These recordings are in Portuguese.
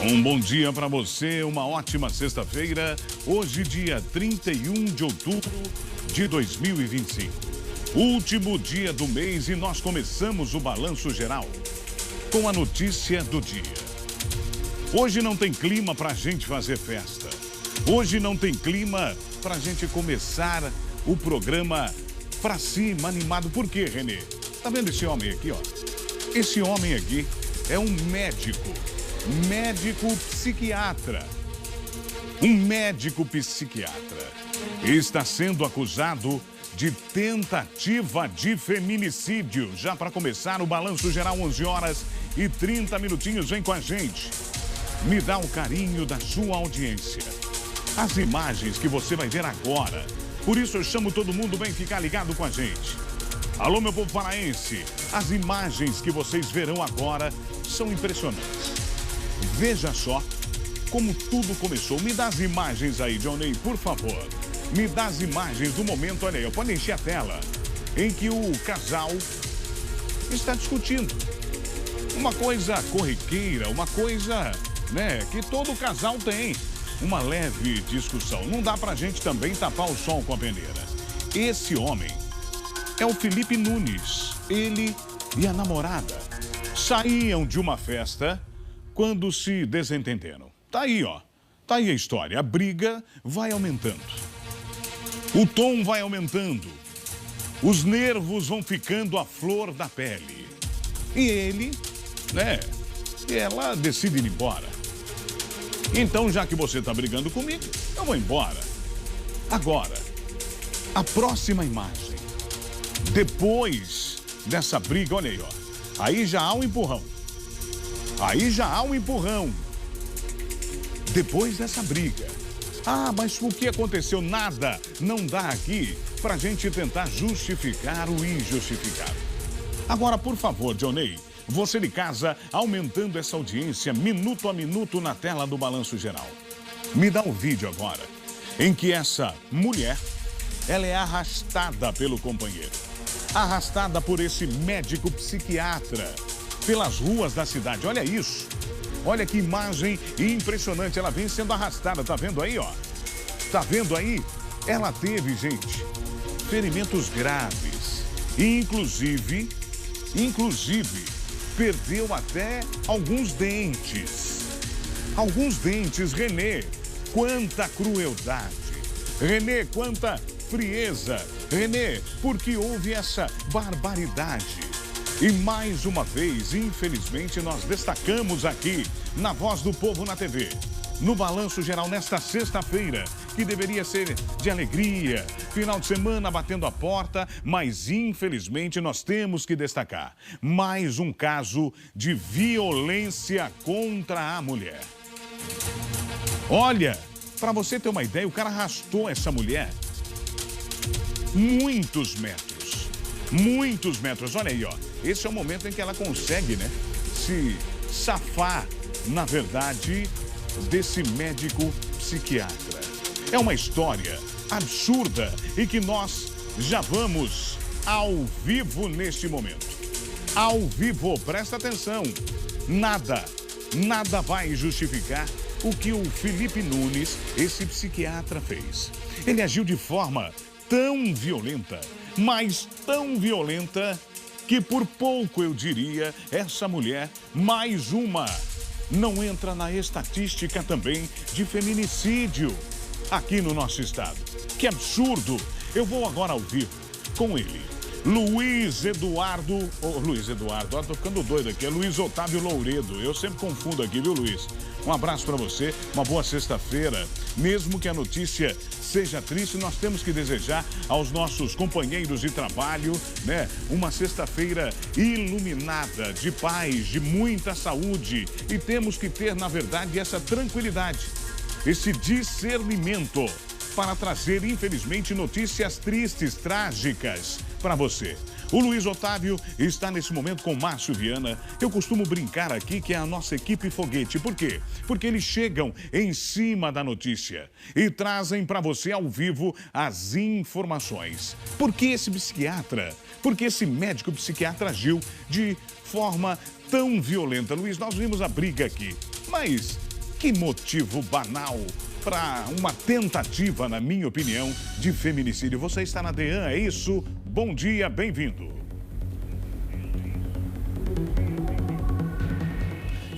Um bom dia para você, uma ótima sexta-feira. Hoje, dia 31 de outubro de 2025. Último dia do mês e nós começamos o Balanço Geral com a notícia do dia. Hoje não tem clima para a gente fazer festa. Hoje não tem clima para a gente começar o programa pra cima, animado. Por quê, Renê? Tá vendo esse homem aqui, ó? Esse homem aqui é um médico psiquiatra. Um médico psiquiatra está sendo acusado de tentativa de feminicídio. Já para começar o Balanço Geral, 11 horas e 30 minutinhos. Vem com a gente. Me dá o carinho da sua audiência. As imagens que você vai ver agora. Por isso eu chamo todo mundo, vem ficar ligado com a gente. Alô, meu povo paraense. As imagens que vocês verão agora são impressionantes. Veja só como tudo começou. Me dá as imagens aí, Johnny, por favor. Me dá as imagens do momento, olha aí, pode encher a tela, em que o casal está discutindo. Uma coisa corriqueira, uma coisa, né, que todo casal tem. Uma leve discussão. Não dá pra gente também tapar o sol com a peneira. Esse homem é o Felipe Nunes. Ele e a namorada saíam de uma festa quando se desentenderam. Tá aí, ó. Tá aí a história. A briga vai aumentando. O tom vai aumentando. Os nervos vão ficando à flor da pele. E ele, né? Ela decide ir embora. Então, já que você tá brigando comigo, eu vou embora. Agora, a próxima imagem. Depois dessa briga, olha aí, ó. Aí já há um empurrão. Aí já há um empurrão. Depois dessa briga. Ah, mas o que aconteceu? Nada. Não dá aqui pra gente tentar justificar o injustificado. Agora, por favor, Johnny, você de casa, aumentando essa audiência minuto a minuto na tela do Balanço Geral. Me dá um vídeo agora, em que essa mulher, ela é arrastada pelo companheiro. Arrastada por esse médico psiquiatra pelas ruas da cidade. Olha isso. Olha que imagem impressionante. Ela vem sendo arrastada. Tá vendo aí, ó? Tá vendo aí? Ela teve, gente, ferimentos graves. Inclusive, perdeu até alguns dentes. Alguns dentes, Renê. Quanta crueldade. Renê, quanta frieza. Renê, porque houve essa barbaridade. E mais uma vez, infelizmente, nós destacamos aqui, na Voz do Povo na TV, no Balanço Geral nesta sexta-feira, que deveria ser de alegria, final de semana batendo a porta, mas infelizmente nós temos que destacar mais um caso de violência contra a mulher. Olha, para você ter uma ideia, o cara arrastou essa mulher muitos metros, olha aí, ó. Esse é o momento em que ela consegue, né, se safar, na verdade, desse médico psiquiatra. É uma história absurda e que nós já vamos ao vivo neste momento. Ao vivo, presta atenção. Nada vai justificar o que o Felipe Nunes, esse psiquiatra, fez. Ele agiu de forma tão violenta, mas tão violenta, que por pouco eu diria, essa mulher, mais uma, não entra na estatística também de feminicídio aqui no nosso estado. Que absurdo! Eu vou agora ao vivo com ele, Luiz Eduardo, ó, tô ficando doido aqui, é Luiz Otávio Louredo. Eu sempre confundo aqui, viu, Luiz? Um abraço para você, uma boa sexta-feira. Mesmo que a notícia seja triste, nós temos que desejar aos nossos companheiros de trabalho, né, uma sexta-feira iluminada, de paz, de muita saúde. E temos que ter, na verdade, essa tranquilidade, esse discernimento para trazer, infelizmente, notícias tristes, trágicas para você. O Luiz Otávio está nesse momento com Márcio Viana. Eu costumo brincar aqui que é a nossa equipe foguete. Por quê? Porque eles chegam em cima da notícia e trazem para você ao vivo as informações. Por que esse psiquiatra? Por que esse médico psiquiatra agiu de forma tão violenta? Luiz, nós vimos a briga aqui, mas Que motivo banal para uma tentativa, na minha opinião, de feminicídio. Você está na DEAN, é isso? Bom dia, bem-vindo.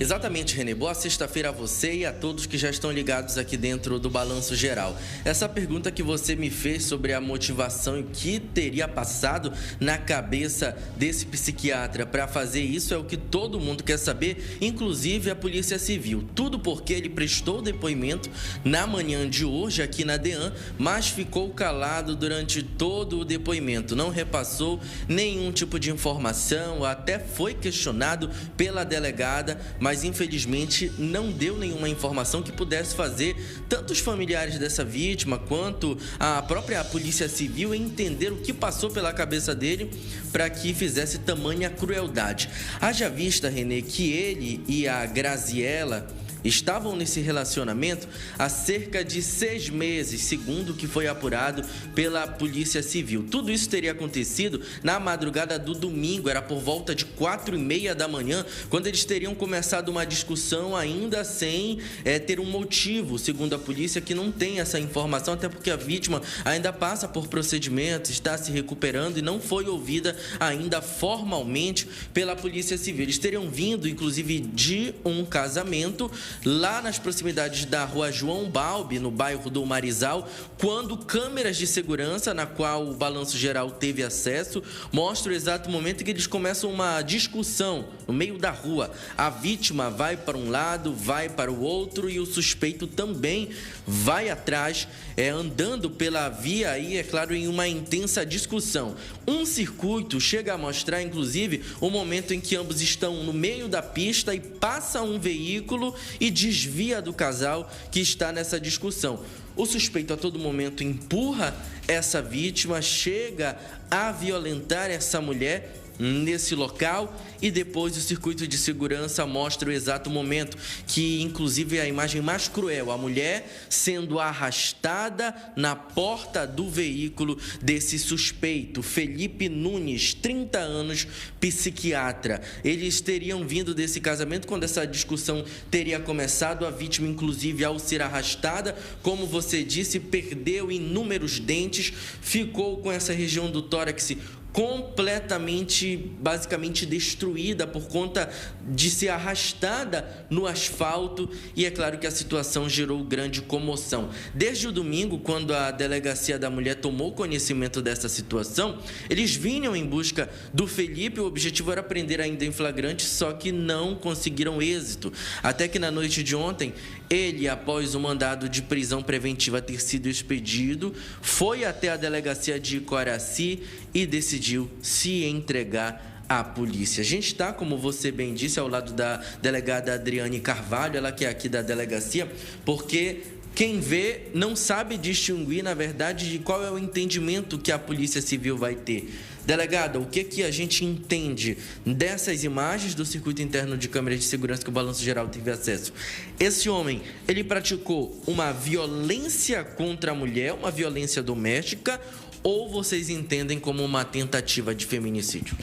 Exatamente, Renê. Boa sexta-feira a você e a todos que já estão ligados aqui dentro do Balanço Geral. Essa pergunta que você me fez sobre a motivação e que teria passado na cabeça desse psiquiatra para fazer isso é o que todo mundo quer saber, inclusive a Polícia Civil. Tudo porque ele prestou depoimento na manhã de hoje aqui na DEAN, mas ficou calado durante todo o depoimento. Não repassou nenhum tipo de informação, até foi questionado pela delegada, mas infelizmente não deu nenhuma informação que pudesse fazer tanto os familiares dessa vítima quanto a própria Polícia Civil entender o que passou pela cabeça dele para que fizesse tamanha crueldade. Haja vista, Renê, que ele e a Graziella estavam nesse relacionamento há cerca de 6 meses, segundo o que foi apurado pela Polícia Civil. Tudo isso teria acontecido na madrugada do domingo, era por volta de 4h30 da manhã, quando eles teriam começado uma discussão ainda sem ter um motivo, segundo a polícia, que não tem essa informação, até porque a vítima ainda passa por procedimentos, está se recuperando e não foi ouvida ainda formalmente pela Polícia Civil. Eles teriam vindo, inclusive, de um casamento lá nas proximidades da rua João Balbi, no bairro do Marizal, quando câmeras de segurança, na qual o Balanço Geral teve acesso, mostram o exato momento em que eles começam uma discussão no meio da rua. A vítima vai para um lado, vai para o outro e o suspeito também vai atrás, andando pela via e, é claro, em uma intensa discussão. Um circuito chega a mostrar, inclusive, o momento em que ambos estão no meio da pista e passa um veículo e desvia do casal que está nessa discussão. O suspeito a todo momento empurra essa vítima, chega a violentar essa mulher nesse local e depois o circuito de segurança mostra o exato momento, que inclusive é a imagem mais cruel, a mulher sendo arrastada na porta do veículo desse suspeito, Felipe Nunes, 30 anos, psiquiatra. Eles teriam vindo desse casamento quando essa discussão teria começado, a vítima inclusive ao ser arrastada, como você disse, perdeu inúmeros dentes, ficou com essa região do tórax completamente, basicamente destruída por conta de ser arrastada no asfalto, e é claro que a situação gerou grande comoção. Desde o domingo, quando a Delegacia da Mulher tomou conhecimento dessa situação, eles vinham em busca do Felipe, o objetivo era prender ainda em flagrante, só que não conseguiram êxito. Até que na noite de ontem, ele, após o mandado de prisão preventiva ter sido expedido, foi até a Delegacia de Coraci e decidiu se entregar à polícia. A gente está, como você bem disse, ao lado da delegada Adriane Carvalho, ela que é aqui da delegacia, porque quem vê não sabe distinguir, na verdade, de qual é o entendimento que a Polícia Civil vai ter. Delegada, o que a gente entende dessas imagens do circuito interno de câmeras de segurança que o Balanço Geral teve acesso? Esse homem, ele praticou uma violência contra a mulher, uma violência doméstica, ou vocês entendem como uma tentativa de feminicídio?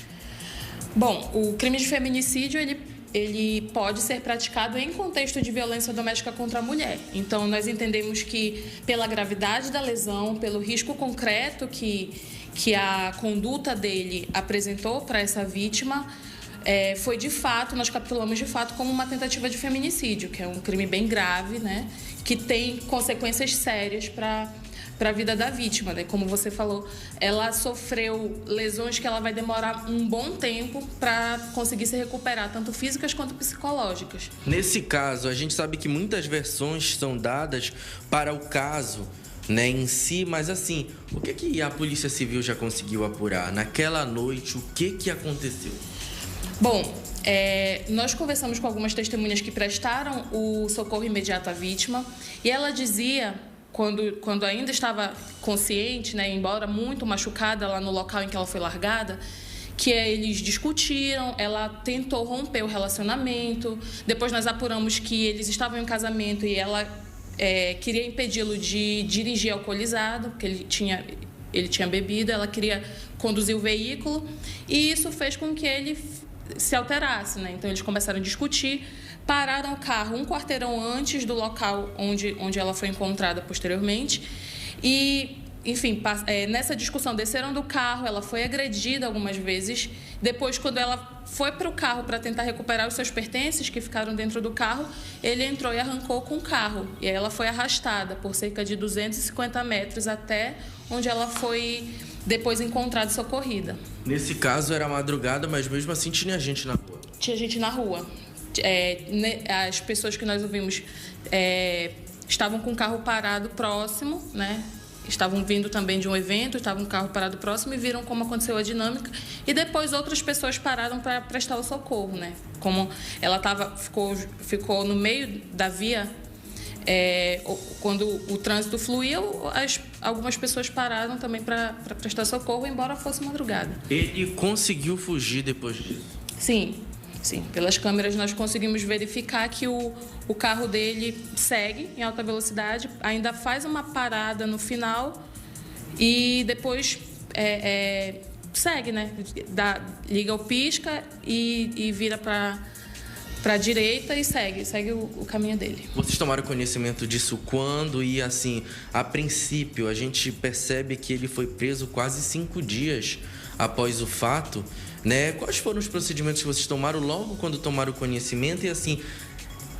Bom, o crime de feminicídio, ele pode ser praticado em contexto de violência doméstica contra a mulher. Então, nós entendemos que, pela gravidade da lesão, pelo risco concreto que a conduta dele apresentou para essa vítima, foi de fato, nós capitulamos de fato como uma tentativa de feminicídio, que é um crime bem grave, né, que tem consequências sérias para a vida da vítima, né? Como você falou, ela sofreu lesões que ela vai demorar um bom tempo para conseguir se recuperar, tanto físicas quanto psicológicas. Nesse caso, a gente sabe que muitas versões são dadas para o caso, né, em si, mas assim, o que a Polícia Civil já conseguiu apurar? Naquela noite, o que aconteceu? Bom, nós conversamos com algumas testemunhas que prestaram o socorro imediato à vítima e ela dizia, quando ainda estava consciente, né, embora muito machucada lá no local em que ela foi largada, que eles discutiram, ela tentou romper o relacionamento, depois nós apuramos que eles estavam em um casamento e ela queria impedi-lo de dirigir alcoolizado, porque ele tinha bebido, ela queria conduzir o veículo, e isso fez com que ele se alterasse, né? Então, eles começaram a discutir, pararam o carro um quarteirão antes do local onde ela foi encontrada posteriormente e, enfim, nessa discussão desceram do carro, ela foi agredida algumas vezes. Depois, quando ela foi para o carro para tentar recuperar os seus pertences que ficaram dentro do carro, ele entrou e arrancou com o carro. E aí ela foi arrastada por cerca de 250 metros até onde ela foi depois encontrada e socorrida. Nesse caso era madrugada, mas mesmo assim tinha gente na rua? Tinha gente na rua. As pessoas que nós ouvimos estavam com o carro parado próximo, né? Estavam vindo também de um evento, estavam com o carro parado próximo e viram como aconteceu a dinâmica. E depois outras pessoas pararam para prestar o socorro, né? Como ela ficou no meio da via, quando o trânsito fluiu, algumas pessoas pararam também para prestar socorro, embora fosse madrugada. Ele conseguiu fugir depois disso? Sim. Sim, pelas câmeras nós conseguimos verificar que o carro dele segue em alta velocidade, ainda faz uma parada no final e depois segue, né? Liga o pisca e vira para a direita e segue o caminho dele. Vocês tomaram conhecimento disso quando? E assim, a princípio, a gente percebe que ele foi preso quase 5 dias após o fato, né? Quais foram os procedimentos que vocês tomaram logo quando tomaram conhecimento? E assim,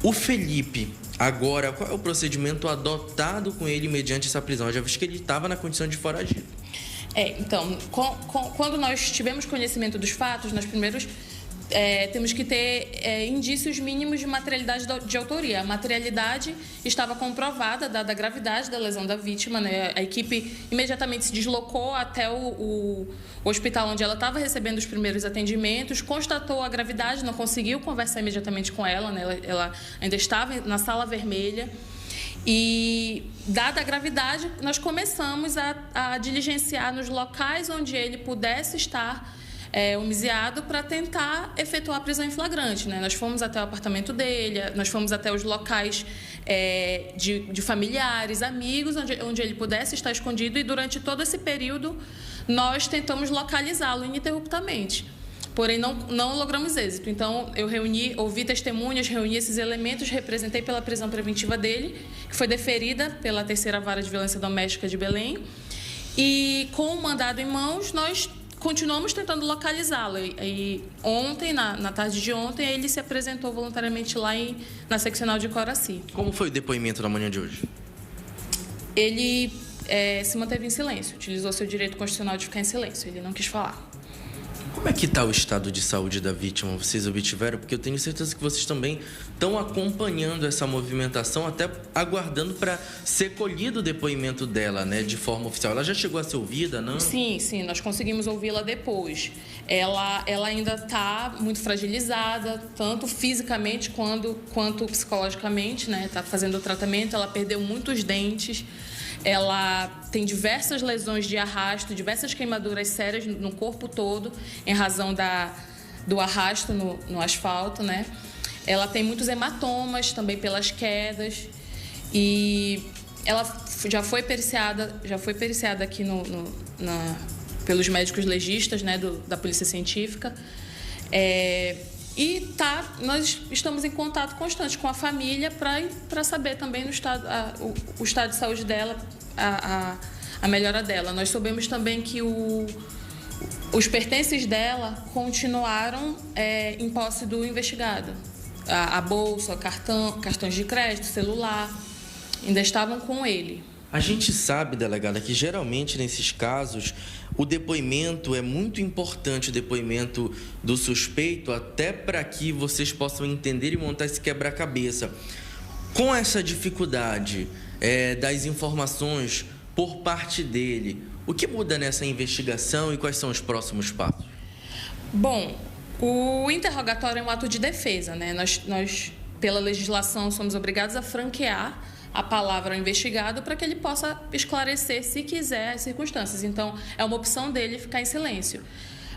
o Felipe, agora, qual é o procedimento adotado com ele mediante essa prisão? Eu já vi que ele estava na condição de foragido. Então, quando nós tivemos conhecimento dos fatos, nós primeiros temos que ter indícios mínimos de materialidade de autoria. A materialidade estava comprovada, dada a gravidade da lesão da vítima, né? A equipe imediatamente se deslocou até o hospital onde ela estava recebendo os primeiros atendimentos, constatou a gravidade, não conseguiu conversar imediatamente com ela, né? Ela ainda estava na sala vermelha. E, dada a gravidade, nós começamos a diligenciar nos locais onde ele pudesse estar homiziado para tentar efetuar a prisão em flagrante, né? Nós fomos até o apartamento dele, nós fomos até os locais de familiares, amigos, onde ele pudesse estar escondido, e durante todo esse período nós tentamos localizá-lo ininterruptamente. Porém, não logramos êxito. Então, eu ouvi testemunhas, reuni esses elementos, representei pela prisão preventiva dele, que foi deferida pela 3ª Vara de Violência Doméstica de Belém, e com o mandado em mãos, nós continuamos tentando localizá-lo. E ontem, na tarde de ontem, ele se apresentou voluntariamente lá na seccional de Coraci. Como foi o depoimento na manhã de hoje? Ele se manteve em silêncio, utilizou seu direito constitucional de ficar em silêncio, ele não quis falar. Como é que está o estado de saúde da vítima? Vocês obtiveram? Porque eu tenho certeza que vocês também estão acompanhando essa movimentação, até aguardando para ser colhido o depoimento dela, né, de forma oficial. Ela já chegou a ser ouvida, não? Sim, nós conseguimos ouvi-la depois. Ela ainda está muito fragilizada, tanto fisicamente quanto psicologicamente, né? Está fazendo o tratamento, ela perdeu muitos dentes. Ela tem diversas lesões de arrasto, diversas queimaduras sérias no corpo todo, em razão do arrasto no asfalto, né? Ela tem muitos hematomas também pelas quedas. E ela já foi periciada aqui pelos médicos legistas, né, da Polícia Científica. Nós estamos em contato constante com a família para saber também o estado de saúde dela, a melhora dela. Nós soubemos também que os pertences dela continuaram em posse do investigado. A bolsa, cartões de crédito, celular, ainda estavam com ele. A gente sabe, delegada, que geralmente nesses casos o depoimento é muito importante, o depoimento do suspeito, até para que vocês possam entender e montar esse quebra-cabeça. Com essa dificuldade das informações por parte dele, o que muda nessa investigação e quais são os próximos passos? Bom, o interrogatório é um ato de defesa, né? Nós, pela legislação, somos obrigados a franquear a palavra ao investigado para que ele possa esclarecer, se quiser, as circunstâncias. Então, é uma opção dele ficar em silêncio.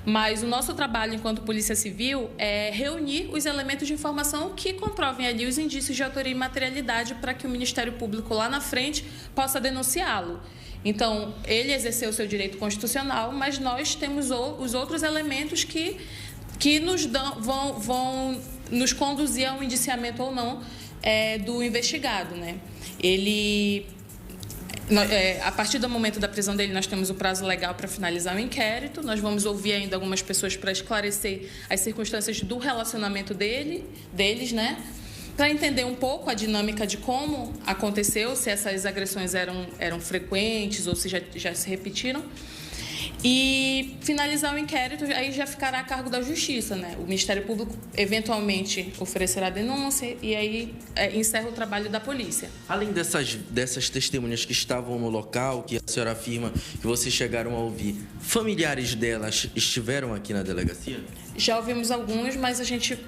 Mas o nosso trabalho enquanto Polícia Civil é reunir os elementos de informação que comprovem ali os indícios de autoria e materialidade para que o Ministério Público lá na frente possa denunciá-lo. Então, ele exerceu o seu direito constitucional, mas nós temos os outros elementos que que vão nos conduzir a um indiciamento ou não do investigado, né? A partir do momento da prisão dele, nós temos o prazo legal para finalizar o inquérito. Nós vamos ouvir ainda algumas pessoas para esclarecer as circunstâncias do relacionamento deles, né? Para entender um pouco a dinâmica de como aconteceu, se essas agressões eram frequentes ou se já se repetiram. E finalizar o inquérito, aí já ficará a cargo da Justiça, né? O Ministério Público eventualmente oferecerá denúncia e aí encerra o trabalho da polícia. Além dessas testemunhas que estavam no local, que a senhora afirma que vocês chegaram a ouvir, familiares delas estiveram aqui na delegacia? Já ouvimos alguns, mas a gente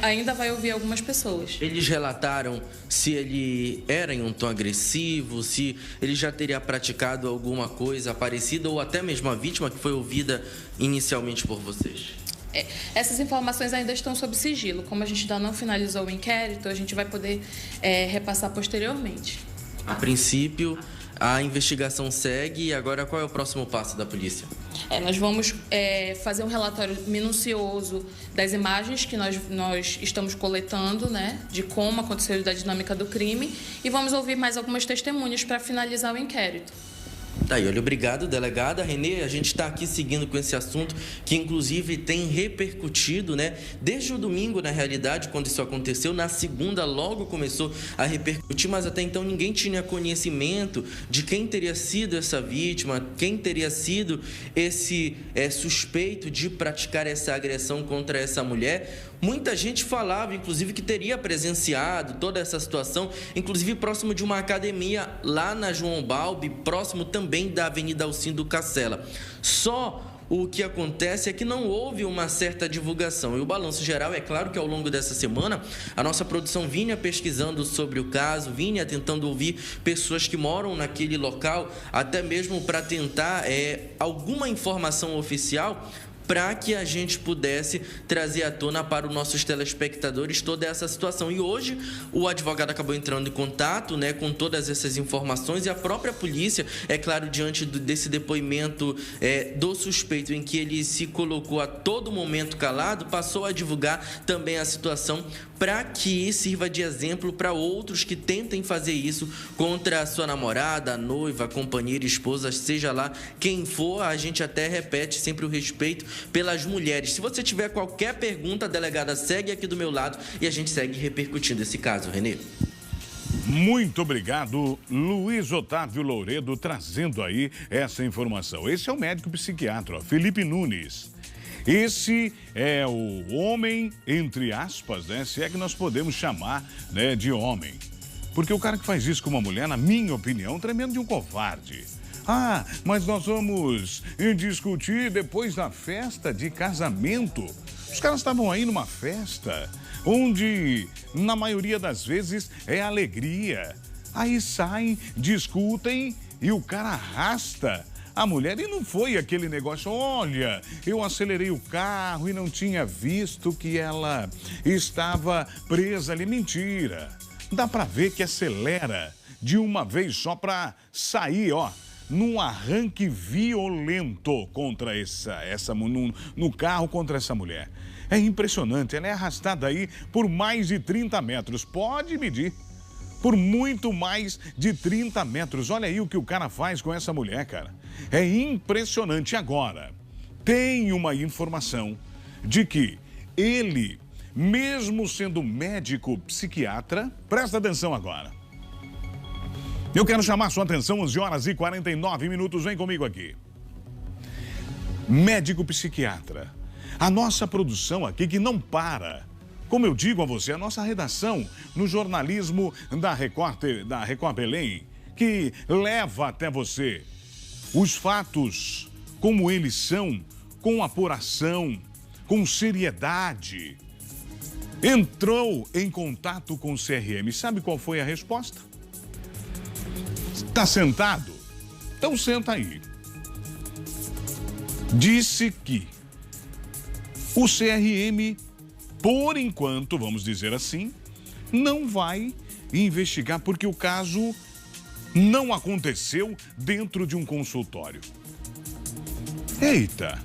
ainda vai ouvir algumas pessoas. Eles relataram se ele era em um tom agressivo, se ele já teria praticado alguma coisa parecida ou até mesmo a vítima que foi ouvida inicialmente por vocês? Essas informações ainda estão sob sigilo. Como a gente ainda não finalizou o inquérito, a gente vai poder repassar posteriormente. A princípio, a investigação segue e agora qual é o próximo passo da polícia? Nós vamos fazer um relatório minucioso das imagens que nós estamos coletando, né, de como aconteceu e da dinâmica do crime, e vamos ouvir mais algumas testemunhas para finalizar o inquérito. Tá aí, olha, obrigado, delegada. Renê, a gente está aqui seguindo com esse assunto que, inclusive, tem repercutido, né? Desde o domingo, na realidade, quando isso aconteceu, na segunda logo começou a repercutir, mas até então ninguém tinha conhecimento de quem teria sido essa vítima, quem teria sido esse suspeito de praticar essa agressão contra essa mulher. Muita gente falava, inclusive, que teria presenciado toda essa situação, inclusive próximo de uma academia lá na João Balbi, próximo também da Avenida Alcindo Cacela. Só o que acontece é que não houve uma certa divulgação. E o balanço geral, é claro que ao longo dessa semana, a nossa produção vinha pesquisando sobre o caso, vinha tentando ouvir pessoas que moram naquele local, até mesmo para tentar alguma informação oficial, para que a gente pudesse trazer à tona para os nossos telespectadores toda essa situação. E hoje o advogado acabou entrando em contato, né, com todas essas informações, e a própria polícia, é claro, diante desse depoimento do suspeito, em que ele se colocou a todo momento calado, passou a divulgar também a situação para que sirva de exemplo para outros que tentem fazer isso contra a sua namorada, a noiva, a companheira, esposa, seja lá quem for. A gente até repete sempre o respeito pelas mulheres. Se você tiver qualquer pergunta, a delegada segue aqui do meu lado e a gente segue repercutindo esse caso, Renê. Muito obrigado, Luiz Otávio Louredo, trazendo aí essa informação. Esse é o médico psiquiatra, Felipe Nunes. Esse é o homem, entre aspas, né? Se é que nós podemos chamar, né, de homem. Porque o cara que faz isso com uma mulher, na minha opinião, tremendo de um covarde. Ah, mas nós vamos discutir depois da festa de casamento. Os caras estavam aí numa festa onde, na maioria das vezes, é alegria. Aí saem, discutem e o cara arrasta a mulher. E não foi aquele negócio, olha, eu acelerei o carro e não tinha visto que ela estava presa ali. Mentira. Dá pra ver que acelera de uma vez só pra sair, ó, num arranque violento contra no carro contra essa mulher. É impressionante, ela é arrastada aí por mais de 30 metros. Pode medir. Por muito mais de 30 metros. Olha aí o que o cara faz com essa mulher, cara. É impressionante. Agora, tem uma informação de que ele, mesmo sendo médico psiquiatra, presta atenção agora. Eu quero chamar sua atenção, 11h49, vem comigo aqui. Médico psiquiatra. A nossa produção aqui que não para. Como eu digo a você, a nossa redação no jornalismo da Record Belém, que leva até você os fatos como eles são, com apuração, com seriedade. Entrou em contato com o CRM. Sabe qual foi a resposta? Está sentado? Então senta aí. Disse que o CRM, por enquanto, vamos dizer assim, não vai investigar porque o caso não aconteceu dentro de um consultório. Eita!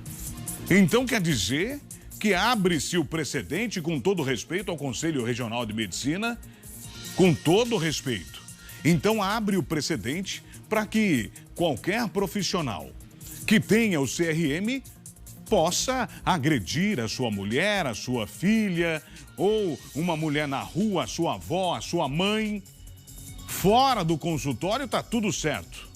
Então quer dizer que abre-se o precedente, com todo respeito ao Conselho Regional de Medicina, com todo respeito. Então abre o precedente para que qualquer profissional que tenha o CRM possa agredir a sua mulher, a sua filha, ou uma mulher na rua, a sua avó, a sua mãe. Fora do consultório tá tudo certo.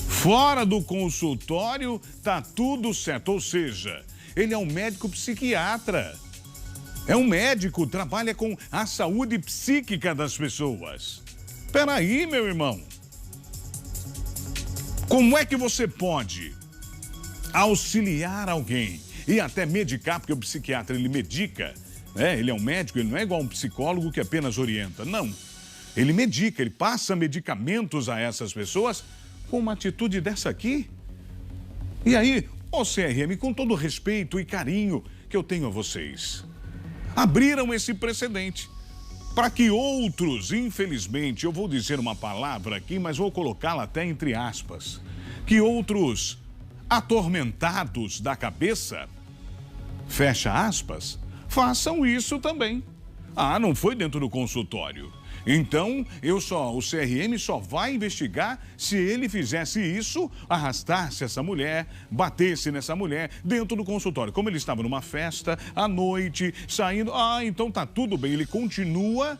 Fora do consultório tá tudo certo, ou seja, ele é um médico psiquiatra. É um médico, trabalha com a saúde psíquica das pessoas. Peraí, meu irmão. Como é que você pode auxiliar alguém e até medicar, porque o psiquiatra, ele medica, né? Ele é um médico, ele não é igual um psicólogo que apenas orienta, não. Ele medica, ele passa medicamentos a essas pessoas com uma atitude dessa aqui. E aí, o CRM, com todo o respeito e carinho que eu tenho a vocês, abriram esse precedente para que outros, infelizmente, eu vou dizer uma palavra aqui, mas vou colocá-la até entre aspas, que outros atormentados da cabeça, fecha aspas, façam isso também. Ah, não foi dentro do consultório. Então, o CRM só vai investigar se ele fizesse isso, arrastasse essa mulher, batesse nessa mulher dentro do consultório. Como ele estava numa festa, à noite, saindo, então tá tudo bem. Ele continua,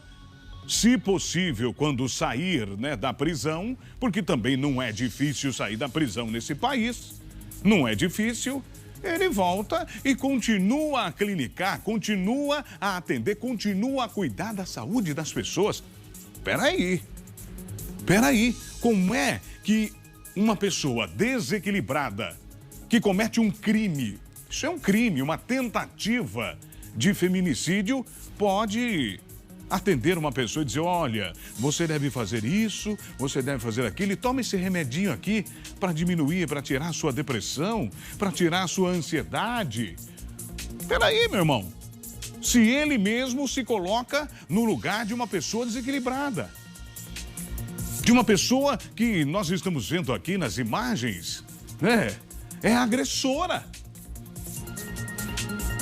se possível, quando sair, né, da prisão, porque também não é difícil sair da prisão nesse país, não é difícil. Ele volta e continua a clinicar, continua a atender, continua a cuidar da saúde das pessoas. Peraí, como é que uma pessoa desequilibrada que comete um crime, isso é um crime, uma tentativa de feminicídio, pode atender uma pessoa e dizer, olha, você deve fazer isso, você deve fazer aquilo, e toma esse remedinho aqui para diminuir, para tirar a sua depressão, para tirar a sua ansiedade. Peraí, meu irmão. Se ele mesmo se coloca no lugar de uma pessoa desequilibrada. De uma pessoa que nós estamos vendo aqui nas imagens, né? É agressora.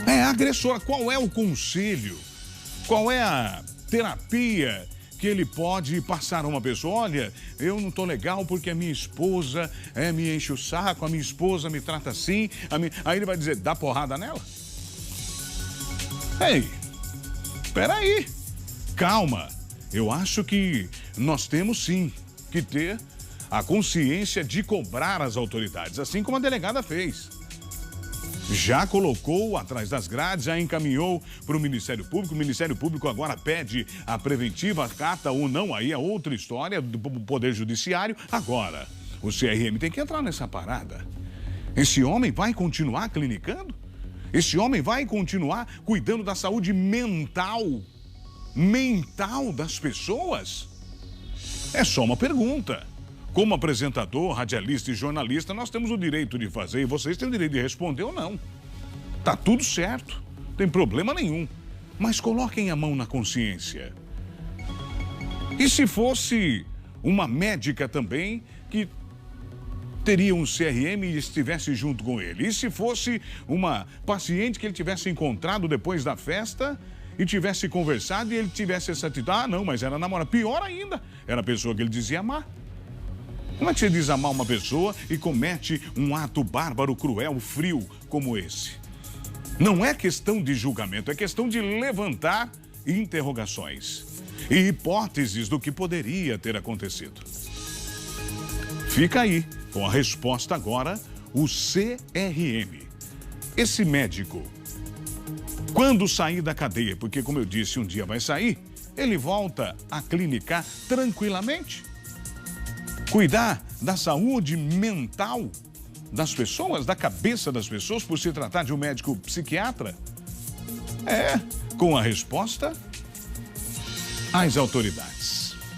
É agressora. Qual é o conselho? Qual é a terapia que ele pode passar a uma pessoa? Olha, eu não tô legal porque a minha esposa me enche o saco, a minha esposa me trata assim. Aí ele vai dizer, dá porrada nela? Ei, peraí, calma. Eu acho que nós temos sim que ter a consciência de cobrar as autoridades, assim como a delegada fez. Já colocou atrás das grades, já encaminhou para o Ministério Público. O Ministério Público agora pede a preventiva, acata ou não, aí é outra história do Poder Judiciário. Agora, o CRM tem que entrar nessa parada. Esse homem vai continuar clinicando? Esse homem vai continuar cuidando da saúde mental das pessoas? É só uma pergunta. Como apresentador, radialista e jornalista, nós temos o direito de fazer e vocês têm o direito de responder ou não. Tá tudo certo, não tem problema nenhum. Mas coloquem a mão na consciência. E se fosse uma médica também que teria um CRM e estivesse junto com ele? E se fosse uma paciente que ele tivesse encontrado depois da festa e tivesse conversado e ele tivesse essa atitude? Não, mas era namorada. Pior ainda, era a pessoa que ele dizia amar. Como é que você diz amar uma pessoa e comete um ato bárbaro, cruel, frio como esse? Não é questão de julgamento, é questão de levantar interrogações e hipóteses do que poderia ter acontecido. Fica aí, com a resposta agora, o CRM. Esse médico, quando sair da cadeia, porque como eu disse, um dia vai sair, ele volta a clinicar tranquilamente. Cuidar da saúde mental das pessoas, da cabeça das pessoas, por se tratar de um médico psiquiatra? Com a resposta, as autoridades.